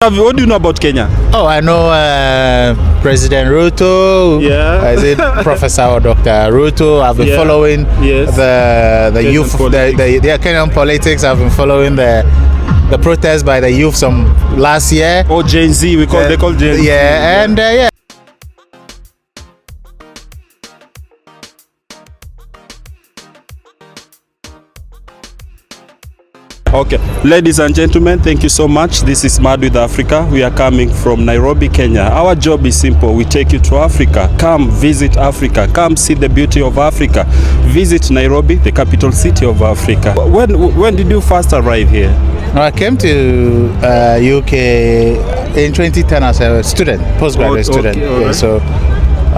What do you know about Kenya? Oh, I know President Rutto. Yeah. Is it Professor or Dr. Rutto? I've been following the Kenyan youth, politics. Kenyan politics. I've been following the protests by the youth some last year. Or Gen Z, they call Gen Z. Yeah, and yeah. Okay, ladies and gentlemen, thank you so much. This is Mad with Africa. We are coming from Nairobi, Kenya. Our job is simple. We take you to Africa. Come visit Africa. Come see the beauty of Africa. Visit Nairobi, the capital city of Africa. When did you first arrive here? I came to UK in 2010 as a student, postgraduate student. Right. Yeah, so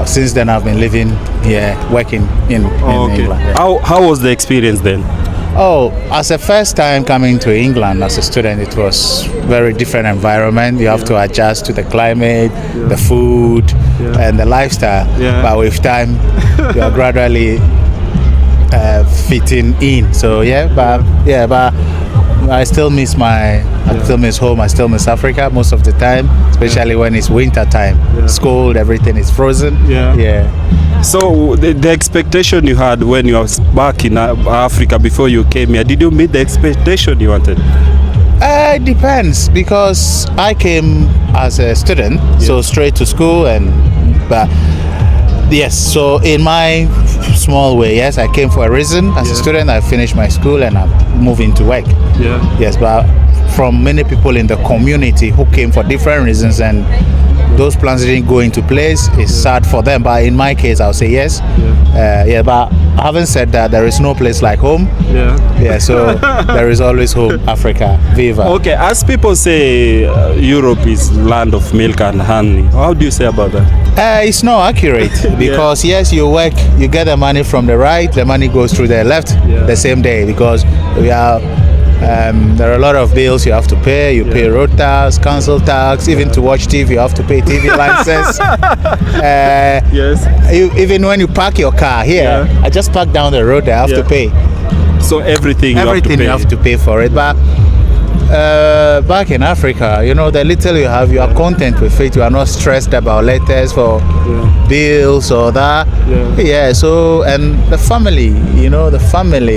since then I've been living here, working in England. Yeah. How was the experience then? Oh, as a first time coming to England as a student, it was very different environment. You have to adjust to the climate, the food, and the lifestyle. Yeah. But with time, you are gradually fitting in. So but I still miss I still miss home. I still miss Africa most of the time, especially when it's winter time. It's cold, everything is frozen. Yeah. So the expectation you had when you were back in Africa before you came here, did you meet the expectation you wanted? It depends, because I came as a student, so straight to school, but yes, so in my small way, yes, I came for a reason. As a student, I finished my school and I'm moving to work. Yes, but from many people in the community who came for different reasons and those plans didn't go into place, it's sad for them. But in my case, I'll say yes. But having said that, there is no place like home. So there is always home. Africa, viva. Okay, as people say, Europe is land of milk and honey. How do you say about that? It's not accurate because yes, you work, you get the money from the right, the money goes through the left the same day, because we are. There are a lot of bills you have to pay. You pay road tax, council tax, even to watch TV you have to pay TV license. Even when you park your car here, I just park down the road, I have to pay. So everything you have to pay for it. But back in Africa, the little you have, you are content with it. You are not stressed about letters for bills or that. So, and the family,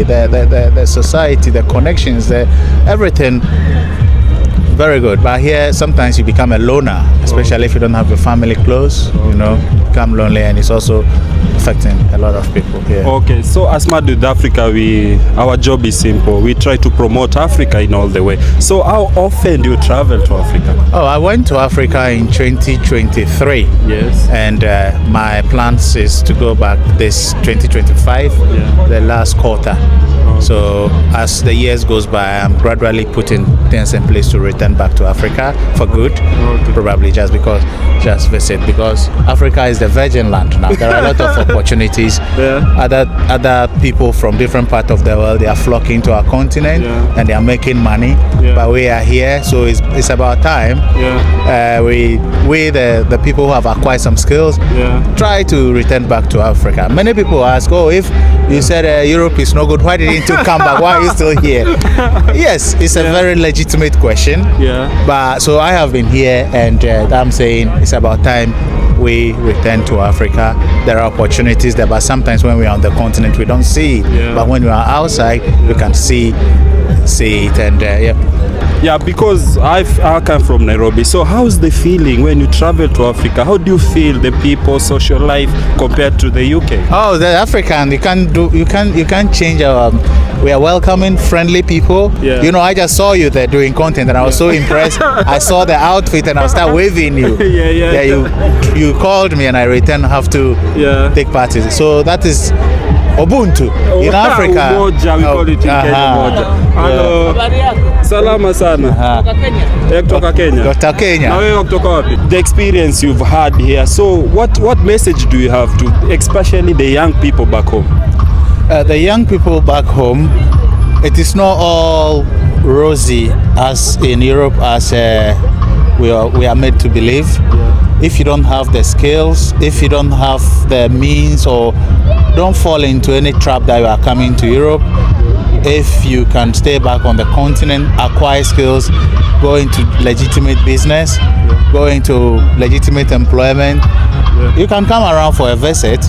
the society, the connections, everything, very good. But here, sometimes you become a loner, especially if you don't have your family close. Become lonely, and it's also affecting a lot of people here. Okay, so as Mad with Africa, our job is simple. We try to promote Africa in all the way. So how often do you travel to Africa? Oh, I went to Africa in 2023. Yes. And my plans is to go back this 2025, the last quarter. So as the years goes by, I'm gradually putting things in place to return back to Africa for good. Probably just visit, because Africa is the virgin land now. There are a lot of opportunities. Other people from different parts of the world, they are flocking to our continent and they are making money. But we are here, so it's about time. We the people who have acquired some skills try to return back to Africa. Many people ask, if you said Europe is no good, why didn't you come back? Why are you still here? Yes, it's a very legitimate question. But so I have been here, and I'm saying it's about time we return to Africa. There are opportunities there, but sometimes when we are on the continent, we don't see it. But when we are outside, we can see it, and because I come from Nairobi. So how's the feeling when you travel to Africa? How do you feel the people, social life compared to the UK? Oh, the African, you can't change our. We are welcoming, friendly people. I just saw you there doing content, and I was so impressed. I saw the outfit, and I start waving you. You called me, and I returned. Have to take part in it. So that is Ubuntu in Africa. Umoja, we call it in Kenya, Umoja. Hello. Salama sana. Kutoka Kenya. Kutoka Kenya. Na wewe kutoka wapi? The experience you've had here. So what message do you have to, especially the young people back home? The young people back home, it is not all rosy as in Europe, as we are made to believe. If you don't have the skills, if you don't have the means, or don't fall into any trap that you are coming to Europe, if you can stay back on the continent, acquire skills, go into legitimate business, go into legitimate employment, you can come around for a visit.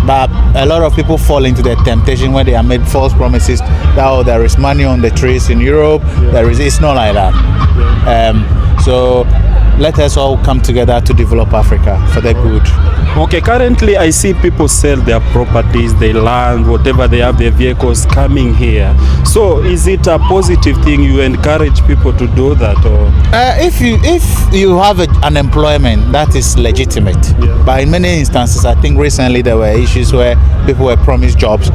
But a lot of people fall into the temptation when they are made false promises that, oh, there is money on the trees in Europe. It's not like that. So let us all come together to develop Africa for the good. Okay, currently I see people sell their properties, their land, whatever they have, their vehicles coming here. So is it a positive thing? You encourage people to do that, or? If you have an employment that is legitimate, but in many instances, I think recently there were issues where people were promised jobs.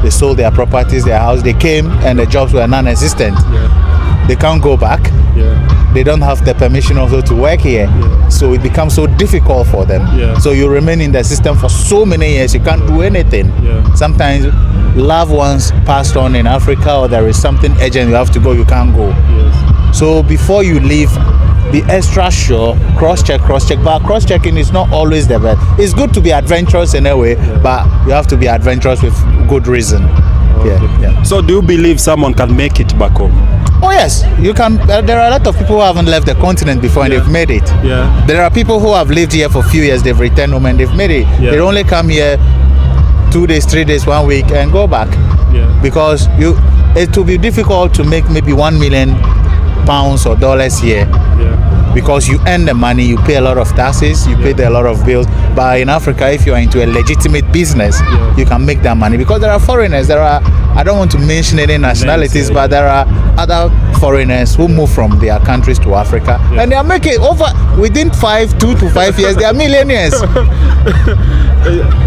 They sold their properties, their house, they came and the jobs were non-existent. They can't go back. They don't have the permission also to work here. So it becomes so difficult for them. So you remain in the system for so many years, you can't do anything. Sometimes loved ones passed on in Africa, or there is something urgent, you have to go, you can't go. So before you leave, be extra sure, cross-check, but cross-checking is not always the best. It's good to be adventurous in a way, but you have to be adventurous with good reason. So do you believe someone can make it back home? Oh yes, you can. There are a lot of people who haven't left the continent before and they've made it. There are people who have lived here for a few years, they've returned home and they've made it. They only come here 2 days, 3 days, 1 week and go back. Because it will be difficult to make maybe £1 million or dollars here. Because you earn the money, you pay a lot of taxes, you pay a lot of bills. But in Africa, if you are into a legitimate business, you can make that money. Because there are foreigners, I don't want to mention any nationalities, but there are other foreigners who move from their countries to Africa, and they are making within 2 to 5 years, they are millionaires.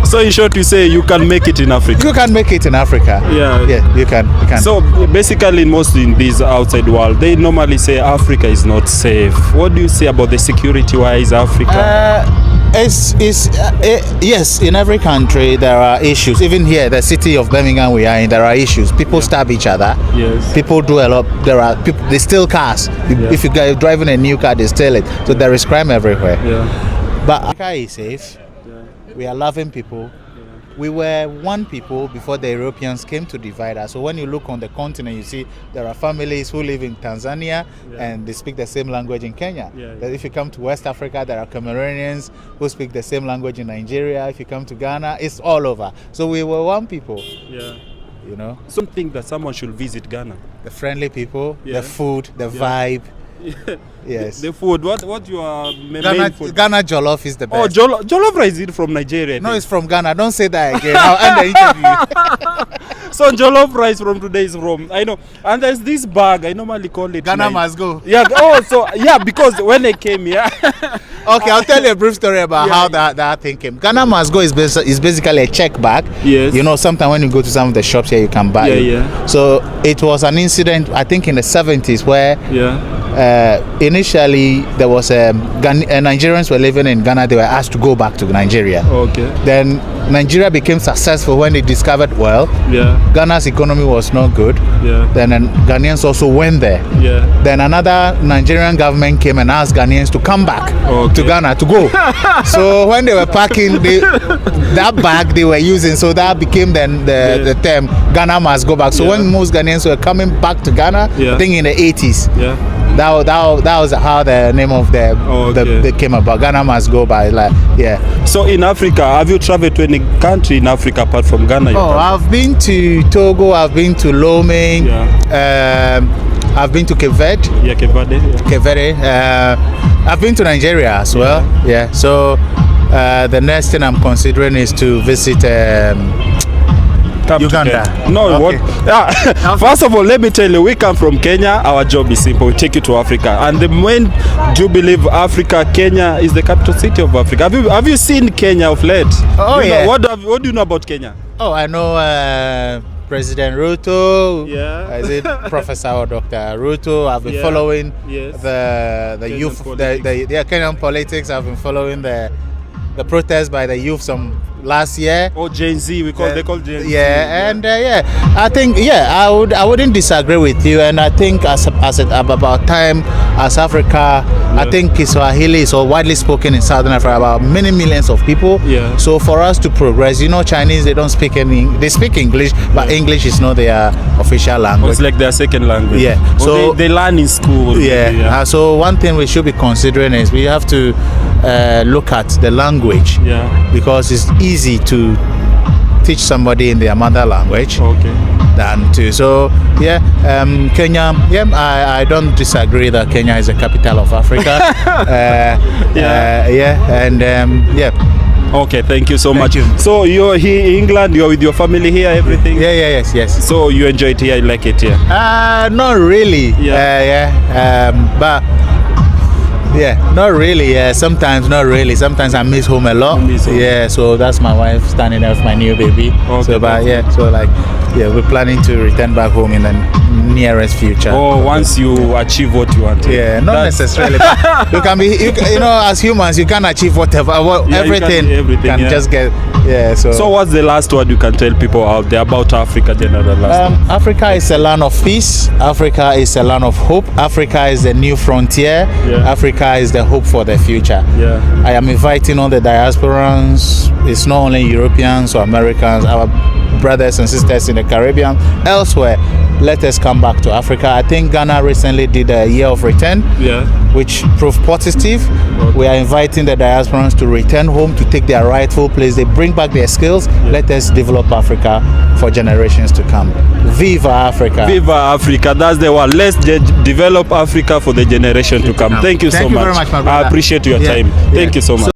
So in short, you say you can make it in Africa? You can make it in Africa. You can. So basically, most in this outside world, they normally say Africa is not safe. What do you say about the security-wise Africa? Yes, in every country there are issues. Even here, the city of Birmingham we are in, there are issues. People stab each other. People do a lot. There are people, they steal cars. If you guys driving a new car, they steal it. So there is crime everywhere. But Africa is safe. We are loving people. We were one people before the Europeans came to divide us. So when you look on the continent, you see there are families who live in Tanzania and they speak the same language in Kenya. If you come to West Africa, there are Cameroonians who speak the same language in Nigeria. If you come to Ghana, it's all over. So we were one people. You know. Something that someone should visit Ghana. The friendly people, the food, the vibe. Yes. The food. What your Ghana, main food? Ghana jollof is the best. Oh, jollof rice is from Nigeria. No, it's from Ghana. Don't say that again. I'll end the interview. So jollof rice from today is from, I know. And there's this bag, I normally call it Ghana must go. Because when I came here. Okay, I'll tell you a brief story about how that thing came. Ghana must go is basically a check bag. You know, sometimes when you go to some of the shops here, you can buy it. So it was an incident, I think in the 70s, where initially there was Nigerians were living in Ghana. They were asked to go back to Nigeria. Then Nigeria became successful when they discovered oil. Ghana's economy was not good. Then Ghanaians also went there. Then another Nigerian government came and asked Ghanaians to come back to Ghana to go. So when they were packing that bag they were using, so that became then the term Ghana must go back. So when most Ghanaians were coming back to Ghana, I think in the 80s, that was how the name of they came about. Ghana must go by, So in Africa, have you traveled to any country in Africa apart from Ghana? I've been to Togo, I've been to Lomé, I've been to Cape Verde. Cape Verde. I've been to Nigeria as well. So the next thing I'm considering is to visit Uganda. First of all, let me tell you, we come from Kenya. Our job is simple. We take you to Africa. And when do you believe Africa, Kenya is the capital city of Africa? Have you seen Kenya of late? What do you know about Kenya? I know President Rutto. Is it Professor or Dr. Rutto? I've been following the youth, the Kenyan politics. I've been following the protest by the youth some last year. Oh, Gen Z, they call Gen Z. Yeah, and I think I wouldn't disagree with you, and I think as about time as Africa, I think Kiswahili is widely spoken in Southern Africa about many millions of people. Yeah. So for us to progress, Chinese, they don't speak they speak English, but English is not their official language. It's like their second language. Yeah. So they learn in school. Yeah. So one thing we should be considering is we have to look at the language. Yeah. Because it's easy to teach somebody in their mother language. Okay. Than to Kenya. I don't disagree that Kenya is the capital of Africa. Okay, thank you so much. You. So you're here in England, you're with your family here, everything? Yes. So you enjoy it here, you like it here? Not really. But not really. Sometimes not really. Sometimes I miss home a lot. Yeah, so that's my wife standing there with my new baby. Okay, we're planning to return back home in the nearest future. Once you achieve what you want. Yeah, not necessarily. But you can be, as humans, you can achieve whatever, everything can just get. Yeah. So what's the last word you can tell people out there about Africa, general? Africa is a land of peace. Africa is a land of hope. Africa is the new frontier. Yeah. Africa is the hope for the future. Yeah. I am inviting all the diasporans. It's not only Europeans or Americans, our brothers and sisters in the Caribbean, elsewhere. Let us come back to Africa. I think Ghana recently did a year of return, which proved positive. Okay. We are inviting the diasporans to return home to take their rightful place. They bring back their skills. Let us develop Africa for generations to come. Viva Africa! Viva Africa! That's the one. Let's develop Africa for the generation to come. Thank you so much. Thank you very much, my brother. I appreciate your time. Thank you so much.